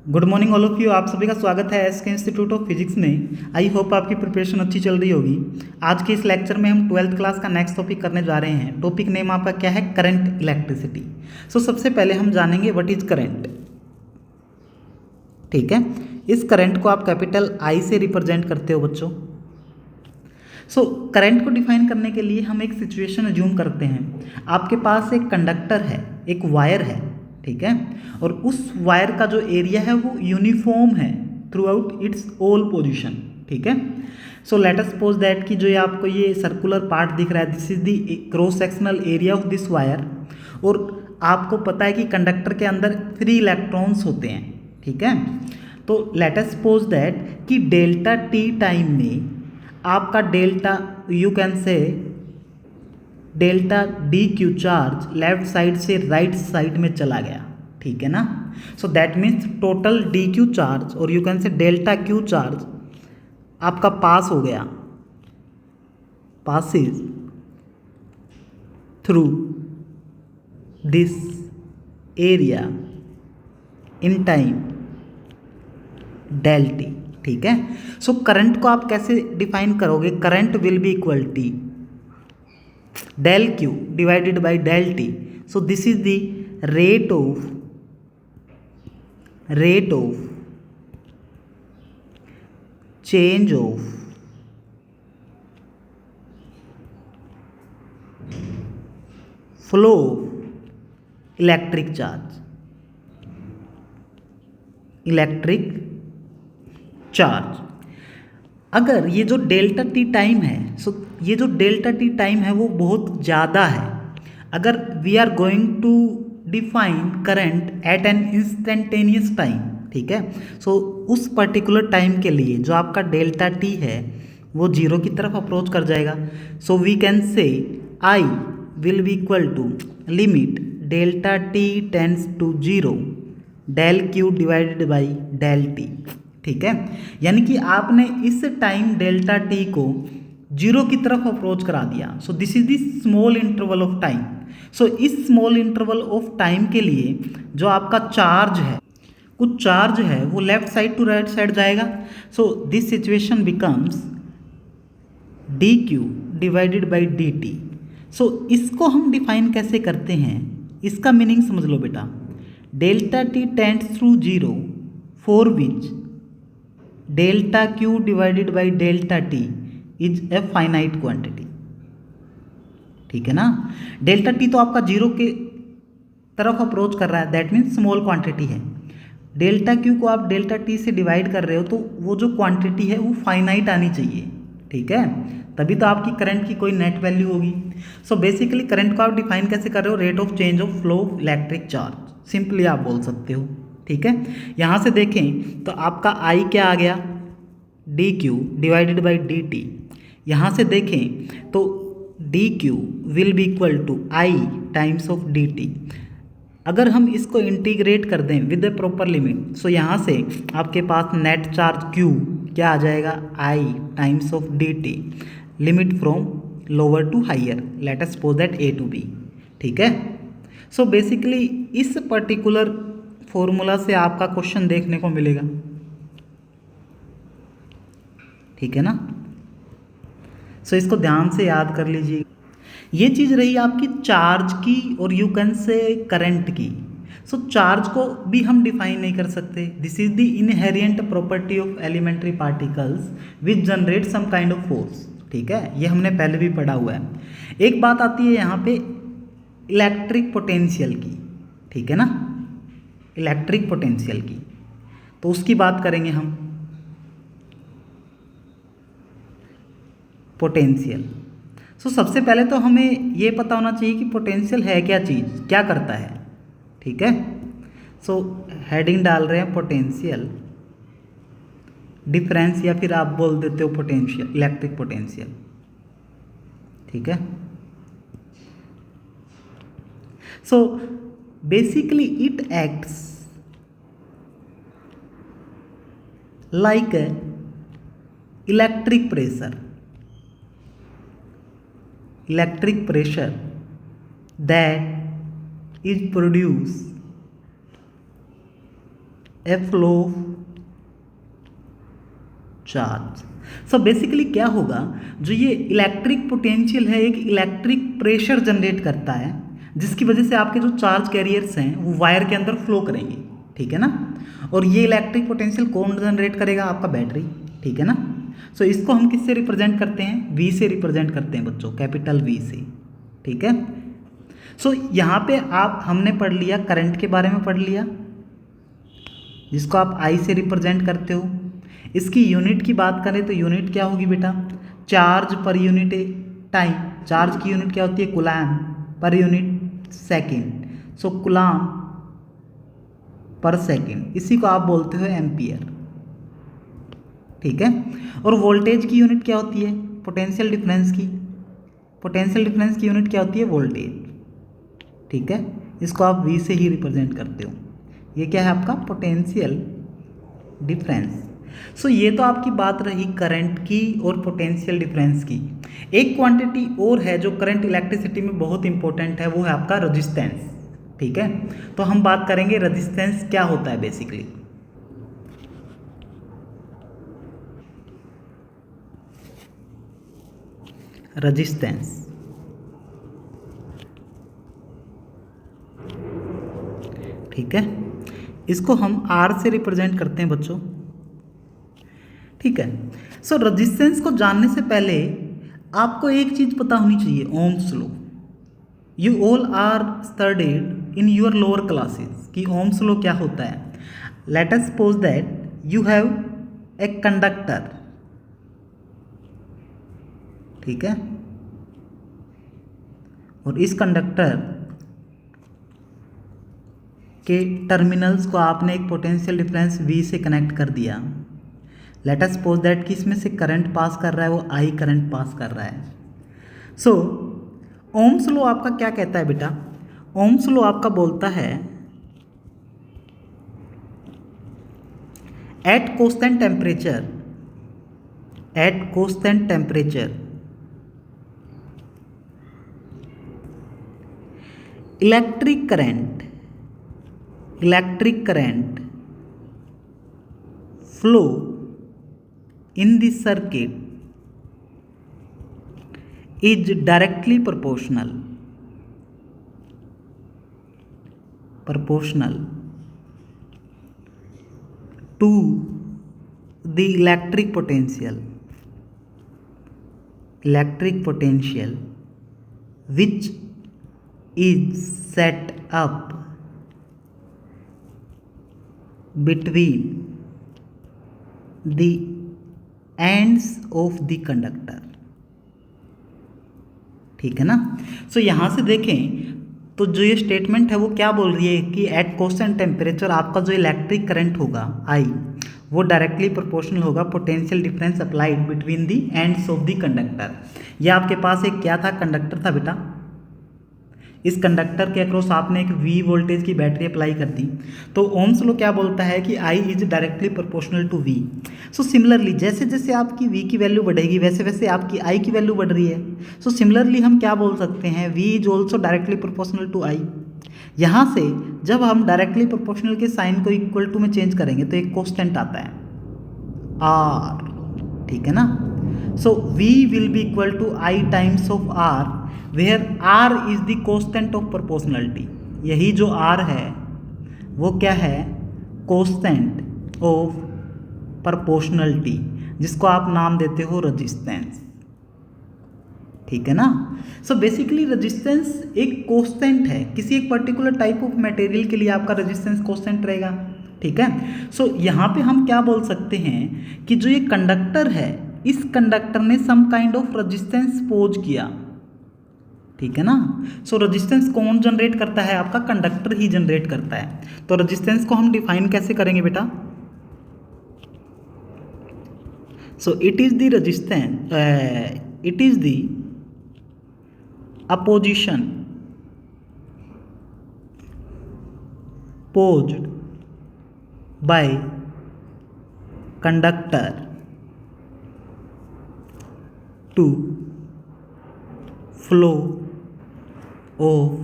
Good morning all of you. आप सभी का स्वागत है एसके इंस्टीट्यूट ऑफ फिजिक्स में। आई होप आपकी प्रिपरेशन अच्छी चल रही होगी। आज के इस लेक्चर में हम 12th क्लास का नेक्स्ट टॉपिक करने जा रहे हैं। टॉपिक नेम आपका क्या है? Current electricity. सबसे पहले हम जानेंगे व्हाट इज करंट। ठीक है, इस करंट को आप कैपिटल आई से रिप्रेजेंट करते हो बच्चों। करंट को डिफाइन करने के लिए हम एक सिचुएशन अज्यूम करते हैं। आपके पास एक कंडक्टर है, एक वायर है, ठीक है, और उस वायर का जो एरिया है वो यूनिफॉर्म है through out it's all position. ठीक है, लेट अस सपोज दैट कि जो ये आपको ये सर्कुलर पार्ट दिख रहा है, this is the cross sectional area of this wire. और आपको पता है कि कंडक्टर के अंदर 3 इलेक्ट्रॉन्स होते हैं। ठीक है, तो लेट अस सपोज दैट कि डेल्टा टी टाइम में आपका delta you can say delta D Q charge left side से राइट साइड में चला गया। ठीक है ना, that means total D Q charge और you can say delta Q charge आपका पास हो गया, passes through this area in time del t। ठीक है, करंट को आप कैसे डिफाइन करोगे? Current will be equal T del q divided by del t। this is the rate of change of flow of electric charge। अगर ये जो delta T time है, ये जो डेल्टा टी टाइम है वो बहुत ज़्यादा है। अगर we are going to define current at an instantaneous time, ठीक है, उस पर्टिकुलर टाइम के लिए जो आपका डेल्टा टी है वो जीरो की तरफ अप्रोच कर जाएगा। We can say I will be equal to limit delta t tends to zero del q divided by del t. ठीक है, यानी कि आपने इस टाइम डेल्टा टी को जीरो की तरफ अप्रोच करा दिया। This is the small interval of time. इस स्मॉल इंटरवल ऑफ टाइम के लिए जो आपका चार्ज है, कुछ चार्ज है वो left side to right side जाएगा। This situation becomes D Q divided by D T. इसको हम डिफाइन कैसे करते हैं, इसका मीनिंग समझ लो बेटा। Delta t tends through zero for which delta Q divided by delta T is a finite quantity. ठीक है ना, डेल्टा टी तो आपका जीरो के तरफ अप्रोच कर रहा है, दैट मीन्स स्मॉल क्वांटिटी है। डेल्टा क्यू को आप डेल्टा टी से डिवाइड कर रहे हो तो वो जो क्वांटिटी है वो फाइनाइट आनी चाहिए। ठीक है, तभी तो आपकी करंट की कोई नेट वैल्यू होगी। बेसिकली करंट को आप डिफाइन कैसे कर रहे हो? Rate of change of flow of electric charge, simply आप बोल सकते हो। ठीक है, यहाँ से देखें तो आपका I क्या आ गया? D Q divided by D t. यहाँ से देखें तो d q will be equal to I times of d t. अगर हम इसको इंटीग्रेट कर दें विद ए प्रॉपर लिमिट, यहाँ से आपके पास नेट चार्ज Q क्या आ जाएगा? I times of d t, limit from lower to higher, let us suppose that A to B। ठीक है, बेसिकली इस पर्टिकुलर फॉर्मूला से आपका क्वेश्चन देखने को मिलेगा। ठीक है ना, इसको ध्यान से याद कर लीजिए। ये चीज़ रही आपकी चार्ज की और यू कैन से करंट की। चार्ज को भी हम डिफाइन नहीं कर सकते। This is the inherent property of elementary particles which generate some kind of force. ठीक है, ये हमने पहले भी पढ़ा हुआ है। एक बात आती है यहाँ पे इलेक्ट्रिक पोटेंशियल की। ठीक है ना, इलेक्ट्रिक पोटेंशियल की, तो उसकी बात करेंगे हम। पोटेंशियल, सबसे पहले तो हमें ये पता होना चाहिए कि पोटेंशियल है क्या चीज़, क्या करता है। ठीक है, हेडिंग डाल रहे हैं पोटेंशियल डिफरेंस, या फिर आप बोल देते हो पोटेंशियल, इलेक्ट्रिक पोटेंशियल। ठीक है, basically it acts like a electric pressure that is produced A flow charge. So basically क्या होगा, जो ये इलेक्ट्रिक पोटेंशियल है एक इलेक्ट्रिक प्रेशर जनरेट करता है, जिसकी वजह से आपके जो चार्ज कैरियर्स हैं वो वायर के अंदर फ्लो करेंगे, ठीक है ना। और ये इलेक्ट्रिक पोटेंशियल कौन जनरेट करेगा, आपका बैटरी, ठीक है ना। सो इसको हम किससे रिप्रेजेंट करते हैं, वी से रिप्रेजेंट करते हैं बच्चों, कैपिटल वी से, ठीक है। सो यहाँ पे आप हमने पढ़ लिया करंट के बारे में पढ़ लिया, जिसको आप आई से रिप्रेजेंट करते हो। इसकी यूनिट की बात करें तो यूनिट क्या होगी बेटा, charge per unit time. Charge की यूनिट क्या होती है, कूलम पर यूनिट सेकेंड। सो कूलम पर सेकेंड, इसी को आप बोलते हो एम्पियर, ठीक है। और वोल्टेज की यूनिट क्या होती है, पोटेंशियल डिफरेंस की। पोटेंशियल डिफरेंस की यूनिट क्या होती है, वोल्टेज, ठीक है। इसको आप वी से ही रिप्रेजेंट करते हो। ये क्या है आपका पोटेंशियल डिफरेंस। सो ये तो आपकी बात रही करंट की और पोटेंशियल डिफरेंस की। एक क्वांटिटी और है जो करंट इलेक्ट्रिसिटी में बहुत इंपॉर्टेंट है, वो है आपका रेजिस्टेंस, ठीक है। तो हम बात करेंगे रेजिस्टेंस क्या होता है बेसिकली। रेजिस्टेंस, ठीक है, इसको हम आर से रिप्रेजेंट करते हैं बच्चों, ठीक है। सो रेजिस्टेंस को जानने से पहले आपको एक चीज पता होनी चाहिए, Ohm's law. You all are studied in your lower classes कि ओम्स लॉ क्या होता है। Let us suppose that you have a conductor, ठीक है, और इस कंडक्टर के टर्मिनल्स को आपने एक पोटेंशियल डिफरेंस V से कनेक्ट कर दिया। लेट अस सपोज दैट कि इसमें से करंट पास कर रहा है, वो I करंट पास कर रहा है। सो ओम्स लॉ आपका क्या कहता है बेटा, ओम्स लॉ आपका बोलता है at constant temperature electric current flow in the circuit is directly proportional to the electric potential which is set up between the ends of the conductor, ठीक है ना। सो यहाँ से देखें तो जो ये स्टेटमेंट है वो क्या बोल रही है कि एट कांस्टेंट टेम्परेचर आपका जो इलेक्ट्रिक करंट होगा I, वो डायरेक्टली प्रोपोर्शनल होगा potential difference applied between the ends of the conductor. ये आपके पास एक क्या था, कंडक्टर था बेटा। इस कंडक्टर के अक्रॉस आपने एक V वोल्टेज की बैटरी अप्लाई कर दी, तो ओम्स लॉ क्या बोलता है कि I is directly proportional to V। So similarly जैसे जैसे आपकी V की वैल्यू बढ़ेगी वैसे वैसे आपकी I की वैल्यू बढ़ रही है। सो सिमिलरली हम क्या बोल सकते हैं, V is also directly proportional to I। यहाँ से जब हम डायरेक्टली प्रोपोर्शनल के साइन को इक्वल टू में चेंज करेंगे तो एक कांस्टेंट आता है R, ठीक है ना। So V will be equal to I times of R, where R is the constant of proportionality. यही जो R है वो क्या है, कांस्टेंट ऑफ प्रोपोर्शनलिटी, जिसको आप नाम देते हो रेजिस्टेंस, ठीक है ना। सो बेसिकली रेजिस्टेंस एक कांस्टेंट है, किसी एक पर्टिकुलर टाइप ऑफ मटेरियल के लिए आपका रेजिस्टेंस कांस्टेंट रहेगा, ठीक है। सो यहाँ पे हम क्या बोल सकते हैं कि जो ये कंडक्टर है, इस कंडक्टर ने some kind of resistance pose किया, ठीक है ना। सो रेजिस्टेंस कौन जनरेट करता है, आपका कंडक्टर ही जनरेट करता है। तो रेजिस्टेंस को हम डिफाइन कैसे करेंगे बेटा, so it is the resistance, it is the opposition posed by conductor to flow of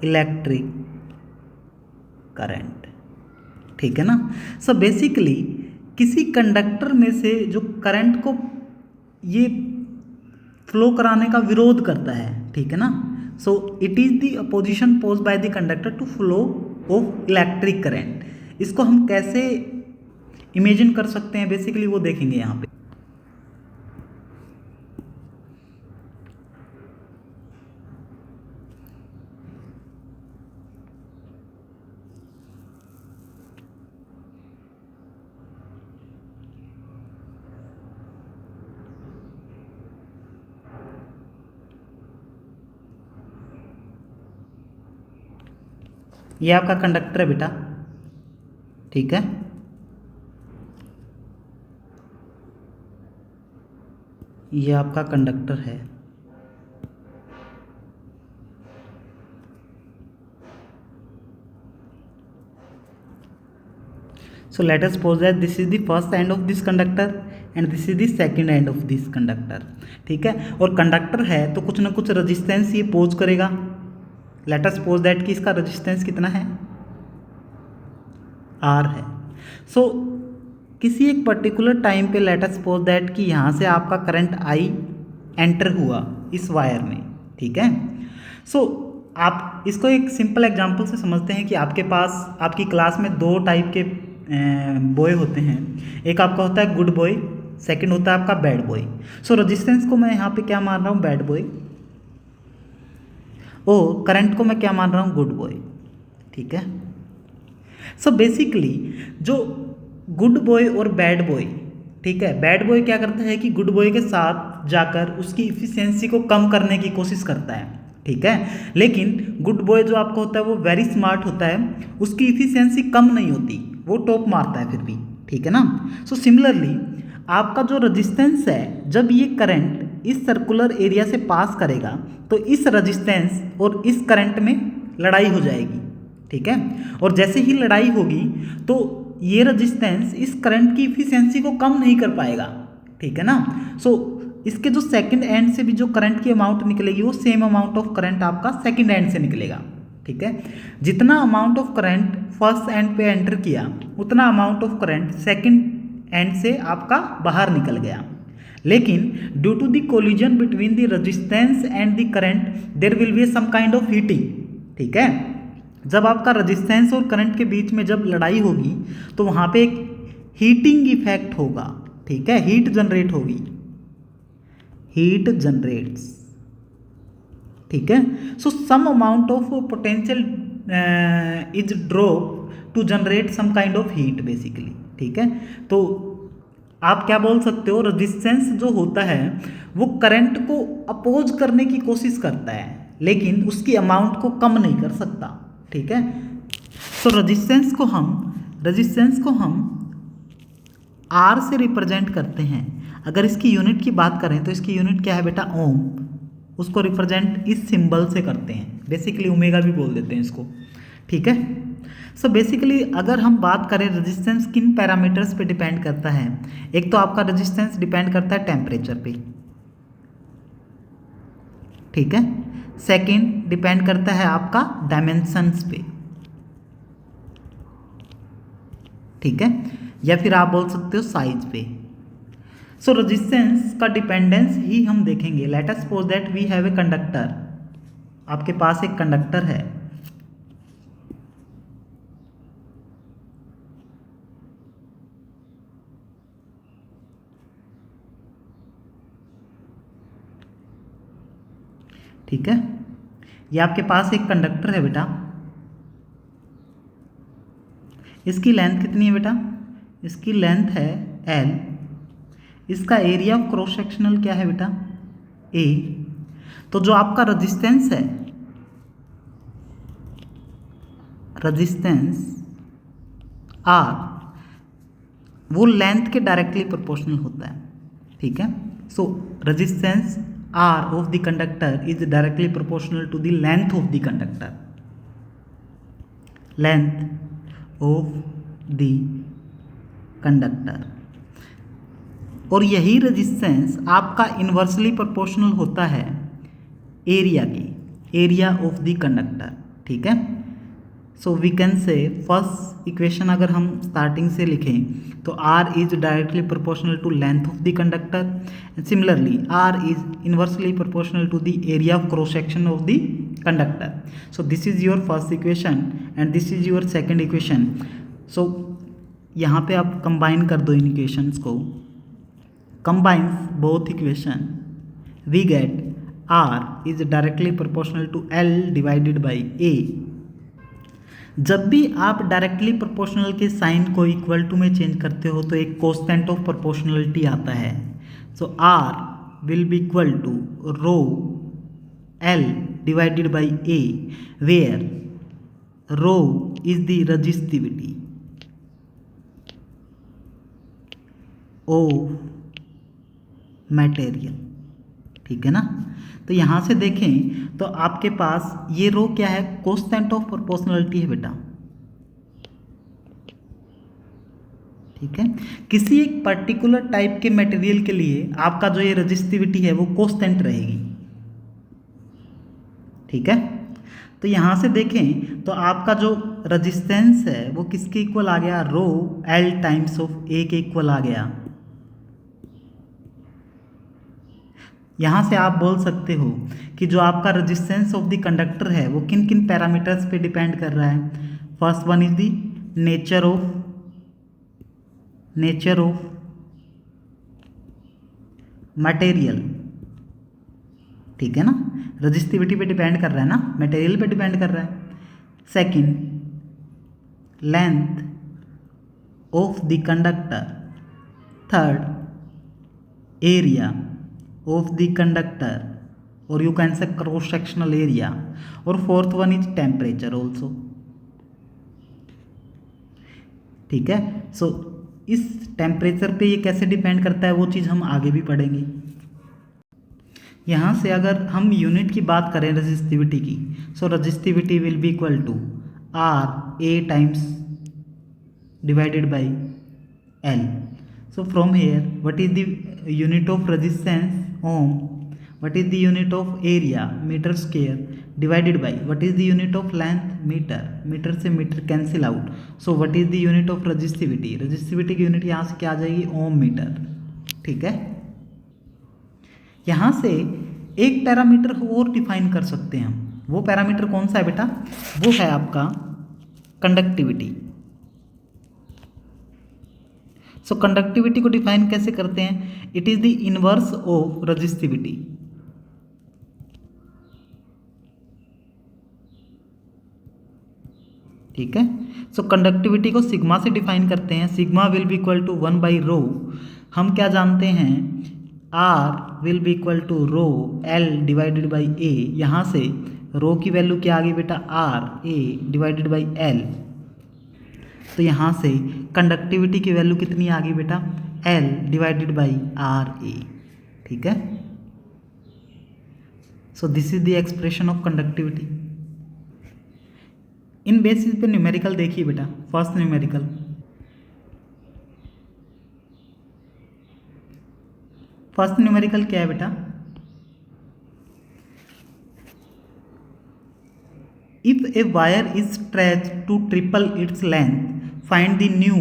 electric current, ठीक है ना। सो बेसिकली किसी कंडक्टर में से जो करंट को ये फ्लो कराने का विरोध करता है, ठीक है ना। So it is the opposition pose by the conductor to flow of electric current. इसको हम कैसे इमेजिन कर सकते हैं बेसिकली वो देखेंगे यहाँ पे। ये आपका कंडक्टर है बेटा, ठीक है। ये आपका कंडक्टर है। So let us suppose that this is the first end of this conductor and this is the second end of this conductor, ठीक है। और कंडक्टर है तो कुछ ना कुछ रेजिस्टेंस ये पोज करेगा। लेट अस सपोज दैट कि इसका रेजिस्टेंस कितना है, R है। सो किसी एक पर्टिकुलर टाइम पे लेट अस सपोज दैट कि यहाँ से आपका करंट I एंटर हुआ इस वायर में, ठीक है। सो आप इसको एक सिंपल एग्जांपल से समझते हैं कि आपके पास आपकी क्लास में दो टाइप के बॉय होते हैं। एक आपका होता है गुड बॉय, सेकंड होता है आपका बैड बॉय। सो रेजिस्टेंस को मैं यहाँ पे क्या मान रहा हूँ, बैड बॉय, और करंट को मैं क्या मान रहा हूँ, गुड बॉय, ठीक है। सो बेसिकली जो गुड बॉय और बैड बॉय, ठीक है, बैड बॉय क्या करता है कि गुड बॉय के साथ जाकर उसकी इफिशियंसी को कम करने की कोशिश करता है, ठीक है। लेकिन गुड बॉय जो आपका होता है वो वेरी स्मार्ट होता है, उसकी इफिशियंसी कम नहीं होती, वो टॉप मारता है फिर भी, ठीक है ना। सो सिमिलरली आपका जो रेजिस्टेंस है, जब ये करंट इस सर्कुलर एरिया से पास करेगा तो इस रेजिस्टेंस और इस करंट में लड़ाई हो जाएगी, ठीक है। और जैसे ही लड़ाई होगी तो ये रेजिस्टेंस इस करंट की इफिशियंसी को कम नहीं कर पाएगा, ठीक है ना। सो इसके जो सेकंड एंड से भी जो करंट की अमाउंट निकलेगी वो सेम अमाउंट ऑफ करंट आपका सेकंड एंड से निकलेगा, ठीक है। जितना amount of current first end पे एंटर किया उतना amount of current second end से आपका बाहर निकल गया। लेकिन due to the collision between the resistance and the current there will be some kind of heating, ठीक है। जब आपका रेजिस्टेंस और करंट के बीच में जब लड़ाई होगी तो वहाँ पे एक हीटिंग इफेक्ट होगा, ठीक है, हीट जनरेट होगी, हीट जनरेट्स, ठीक है। So some amount of potential is drop to generate some kind of heat basically, ठीक है। तो आप क्या बोल सकते हो, रेजिस्टेंस जो होता है वो करंट को अपोज करने की कोशिश करता है लेकिन उसकी अमाउंट को कम नहीं कर सकता, ठीक है। सो रेजिस्टेंस को हम R से रिप्रेजेंट करते हैं। अगर इसकी यूनिट की बात करें तो इसकी यूनिट क्या है बेटा, ओम। उसको रिप्रेजेंट इस सिंबल से करते हैं, बेसिकली ओमेगा भी बोल देते हैं इसको, ठीक है। सो बेसिकली अगर हम बात करें रेजिस्टेंस किन पैरामीटर्स पे डिपेंड करता है, एक तो आपका रेजिस्टेंस डिपेंड करता है टेम्परेचर पे, ठीक है। सेकंड डिपेंड करता है आपका डायमेंशंस पे, ठीक है, या फिर आप बोल सकते हो साइज पे। सो रेजिस्टेंस का डिपेंडेंस ही हम देखेंगे। Let us suppose that we have a conductor, आपके पास एक कंडक्टर है, ठीक है। ये आपके पास एक कंडक्टर है बेटा, इसकी लेंथ कितनी है बेटा, इसकी लेंथ है L, इसका एरिया ऑफ क्रॉस सेक्शनल क्या है बेटा, A। तो जो आपका रेजिस्टेंस है, रेजिस्टेंस R, वो लेंथ के डायरेक्टली प्रोपोर्शनल होता है, ठीक है। सो resistance R of the conductor is directly proportional to the length of the conductor, length of the conductor। और यही रेजिस्टेंस आपका इन्वर्सली प्रोपोर्शनल होता है एरिया की, एरिया ऑफ द कंडक्टर, ठीक है। So we can say first equation अगर हम स्टार्टिंग से लिखें तो R is directly proportional to length of the conductor and similarly R is inversely proportional to the area of cross section of the conductor. So this is your first equation and this is your second equation. So यहाँ पे आप combine कर दो इन equations को. Combines both equation we get R is directly proportional to L divided by A. जब भी आप डायरेक्टली प्रोपोर्शनल के साइन को इक्वल टू में चेंज करते हो तो एक कांस्टेंट ऑफ प्रोपोर्शनलिटी आता है. So R will be equal to rho L divided by A where rho is the resistivity of material. ठीक है ना. तो यहाँ से देखें तो आपके पास ये रो क्या है, कांस्टेंट ऑफ प्रोपोर्शनलिटी है बेटा. ठीक है. किसी एक पर्टिकुलर टाइप के मटेरियल के लिए आपका जो ये रेजिस्टिविटी है वो कांस्टेंट रहेगी. ठीक है. तो यहाँ से देखें तो आपका जो रेजिस्टेंस है वो किसके इक्वल आ गया, रो L टाइम्स ऑफ A के इक्वल आ गया. यहाँ से आप बोल सकते हो कि जो आपका रेजिस्टेंस ऑफ द कंडक्टर है वो किन किन पैरामीटर्स पे डिपेंड कर रहा है. First one is the nature of material. ठीक है ना. रेजिस्टिविटी पे डिपेंड कर रहा है ना, मटेरियल पे डिपेंड कर रहा है. Second, length of the conductor. Third, area of the conductor or you can say cross sectional area. और fourth one is temperature also. ठीक है. सो इस टेम्परेचर पे ये कैसे डिपेंड करता है वो चीज़ हम आगे भी पढ़ेंगे. यहाँ से अगर हम यूनिट की बात करें रेजिस्टिविटी की, so resistivity will be equal to R A times divided by L. So from here, what is the unit of resistance, ohm? What is the unit of area, meter square, divided by what is the unit of length, meter. Metre से metre cancel out. So what is the unit of resistivity? Resistivity की unit यहाँ से क्या आ जाएगी, ओम metre. ठीक है. यहाँ से एक पैरामीटर और डिफाइन कर सकते हैं हम. वो पैरामीटर कौन सा है बेटा, वो है आपका कंडक्टिविटी. सो कंडक्टिविटी को डिफाइन कैसे करते हैं, it is the inverse of resistivity. ठीक है. सो कंडक्टिविटी को सिग्मा से डिफाइन करते हैं. Sigma will be equal to 1 by rho. हम क्या जानते हैं, R will be equal to rho L divided by A. यहाँ से रो की वैल्यू क्या आ गई बेटा, R A divided by L. तो यहाँ से कंडक्टिविटी की वैल्यू कितनी आ गई बेटा, L डिवाइडेड बाई RA. ठीक है. So this is the expression of conductivity. इन बेसिस पे न्यूमेरिकल देखिए बेटा. फर्स्ट न्यूमेरिकल क्या है बेटा, if a wire is stretched to triple its length find the new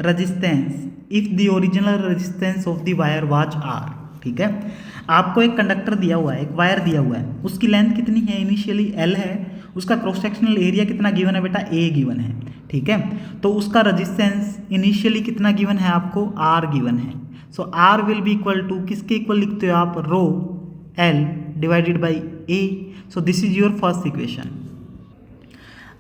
resistance if the original resistance of the wire was R. ठीक है. आपको एक कंडक्टर दिया हुआ है, एक वायर दिया हुआ है, उसकी लेंथ कितनी है, इनिशियली L है. उसका क्रॉस सेक्शनल एरिया कितना गिवन है बेटा, A गिवन है. ठीक है. तो उसका रेजिस्टेंस इनिशियली कितना गिवन है आपको, R गिवन है. So R will be equal to किसके इक्वल लिखते हो आप, rho L divided by A. So this is your first equation.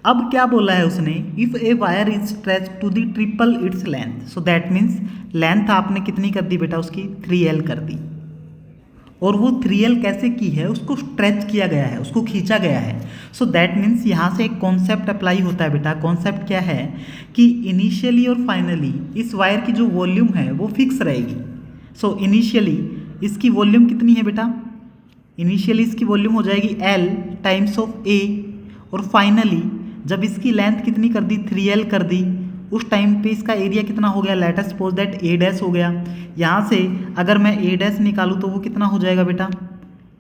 अब क्या बोला है उसने, if a wire is stretch to the triple its length. So that means length आपने कितनी कर दी बेटा, उसकी 3L कर दी. और वो 3L कैसे की है, उसको स्ट्रेच किया गया है, उसको खींचा गया है. सो दैट मीन्स यहाँ से एक कॉन्सेप्ट अप्लाई होता है बेटा. कॉन्सेप्ट क्या है कि इनिशियली और फाइनली इस वायर की जो वॉल्यूम है वो फिक्स रहेगी. सो इनिशियली इसकी वॉल्यूम कितनी है बेटा, इनिशियली इसकी वॉल्यूम हो जाएगी L टाइम्स ऑफ A. और फाइनली जब इसकी लेंथ कितनी कर दी, 3L कर दी, उस टाइम पे इसका एरिया कितना हो गया, late us suppose that A dash हो गया. यहाँ से अगर मैं A डैश निकालूँ तो वो कितना हो जाएगा बेटा,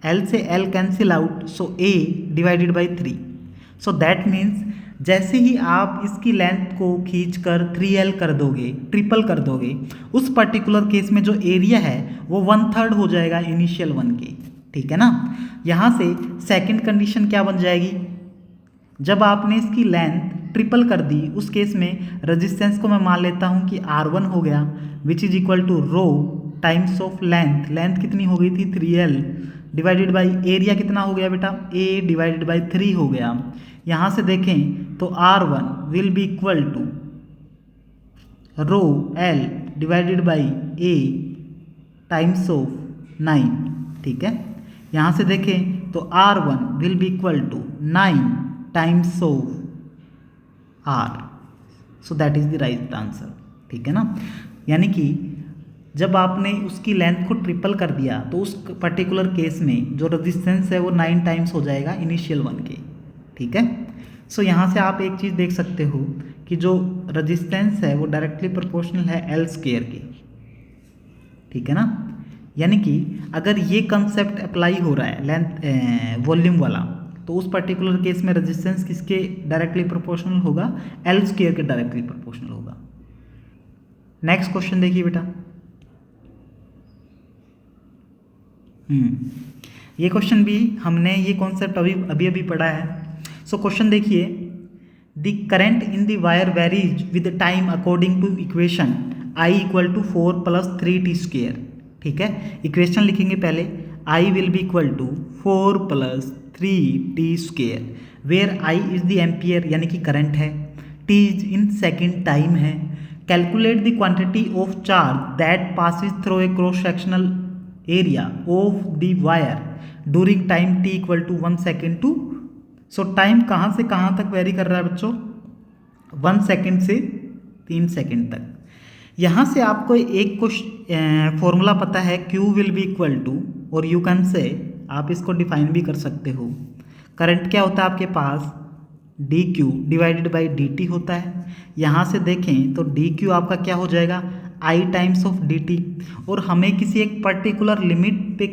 L से L cancel out. So A divided by 3. So that means जैसे ही आप इसकी लेंथ को खींचकर 3L कर दोगे, ट्रिपल कर दोगे, उस पर्टिकुलर केस में जो एरिया है वो 1/3 हो जाएगा इनिशियल वन के, ठीक है ना। यहाँ से सेकंड कंडीशन क्या बन जाएगी, जब आपने इसकी लेंथ ट्रिपल कर दी उस केस में रेजिस्टेंस को मैं मान लेता हूँ कि R1 हो गया, which is equal to rho times of length, length कितनी हो गई थी 3L, डिवाइडेड बाई एरिया कितना हो गया बेटा A डिवाइडेड बाई 3 हो गया। यहाँ से देखें तो R1 will be equal to rho L divided by A times of 9, ठीक है। यहाँ से देखें तो R1 will be equal to 9 times of R, so that is the right answer, ठीक है ना। यानी कि जब आपने उसकी लेंथ को ट्रिपल कर दिया तो उस पर्टिकुलर केस में जो रेजिस्टेंस है वो 9 टाइम्स हो जाएगा इनिशियल वन के, ठीक है। सो यहाँ से आप एक चीज़ देख सकते हो कि जो रेजिस्टेंस है वो डायरेक्टली प्रोपोर्शनल है L स्क्वायर के, ठीक है ना। यानी कि अगर ये कंसेप्ट अप्लाई हो रहा है लेंथ वॉल्यूम वाला, तो उस पर्टिकुलर केस में रेजिस्टेंस किसके डायरेक्टली प्रोपोर्शनल होगा, L स्क्वायर के डायरेक्टली प्रोपोर्शनल होगा। नेक्स्ट क्वेश्चन देखिए बेटा, ये क्वेश्चन भी हमने ये कॉन्सेप्ट अभी अभी पढ़ा है। सो क्वेश्चन देखिए, the current in the wire varies with time according to equation I equal to 4 + 3t square, ठीक है। इक्वेशन लिखेंगे पहले, I will be equal to 4 + 3t square, where I is the ampere यानी कि current है, t is in second time है। Calculate the quantity of charge that passes through a cross sectional area of the wire during time t equal to 1 second to, so time कहाँ से कहाँ तक very कर रहा है बच्चों, 1 सेकेंड से 3 सेकेंड तक। यहाँ से आपको एक कुछ फॉर्मूला पता है, Q will be equal to, और यू कैन से आप इसको डिफाइन भी कर सकते हो, करंट क्या होता है आपके पास dq डिवाइडेड बाई dt होता है। यहाँ से देखें तो dq आपका क्या हो जाएगा I टाइम्स ऑफ dt, और हमें किसी एक पर्टिकुलर लिमिट पे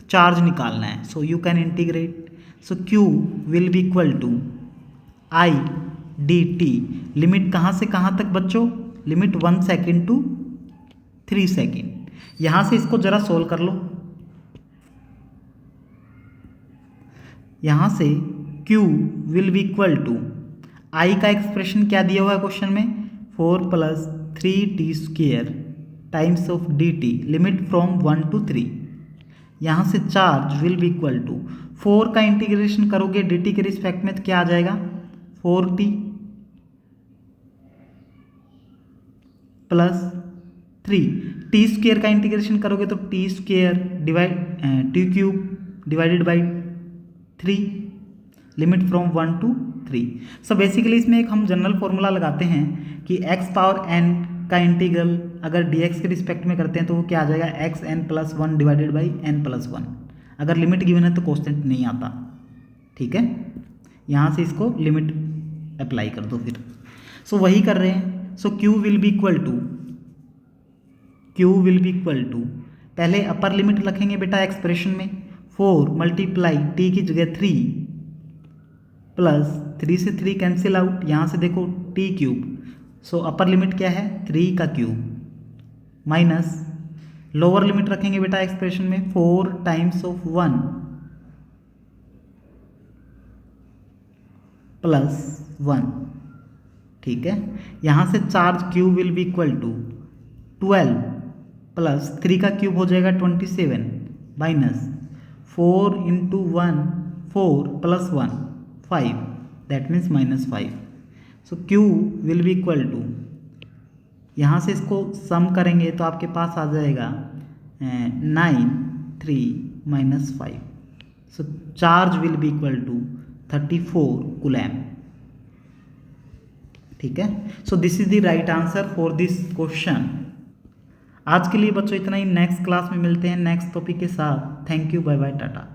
चार्ज निकालना है, so you can integrate, so q will be equal to I dt, limit कहाँ से कहाँ तक बच्चों, लिमिट 1 सेकेंड टू 3 सेकेंड। यहाँ से इसको जरा सोल्व कर लो, यहाँ से Q will be equal to, I का एक्सप्रेशन क्या दिया हुआ है क्वेश्चन में, 4 + 3t square times of dt, limit from 1 to 3। यहाँ से charge will be equal to 4 का इंटीग्रेशन करोगे dt के रिस्पेक्ट में तो क्या आ जाएगा 4t + 3, t स्क्वेयर का इंटीग्रेशन करोगे तो t square divided by 3, limit from 1 to 3। So basically इसमें एक हम जनरल फॉर्मूला लगाते हैं कि x पावर n का इंटीग्रल अगर dx के रिस्पेक्ट में करते हैं तो वो क्या आ जाएगा xn + 1 डिवाइडेड बाई n + 1। अगर लिमिट गिवन है तो कांस्टेंट नहीं आता, ठीक है। यहाँ से इसको लिमिट अप्लाई कर दो फिर, सो वही कर रहे हैं। So q will be equal to पहले अपर लिमिट रखेंगे बेटा एक्सप्रेशन में, 4 × t की जगह 3 प्लस 3 से 3 कैंसिल आउट, यहाँ से देखो t³, सो अपर लिमिट क्या है 3 का क्यूब, माइनस लोअर लिमिट रखेंगे बेटा एक्सप्रेशन में 4 टाइम्स ऑफ 1 + 1, ठीक है। यहाँ से charge Q will be equal to 12 plus 3 का क्यूब हो जाएगा 27 minus 4 × 1 4 + 1 5, that means -5। So Q will be equal to, यहाँ से इसको सम करेंगे तो आपके पास आ जाएगा 9 3 - 5, so charge will be equal to 34 coulomb, ठीक है। So this is the right answer for this question. आज के लिए बच्चों इतना ही, नेक्स्ट क्लास में मिलते हैं नेक्स्ट टॉपिक के साथ। Thank you, bye bye, Tata.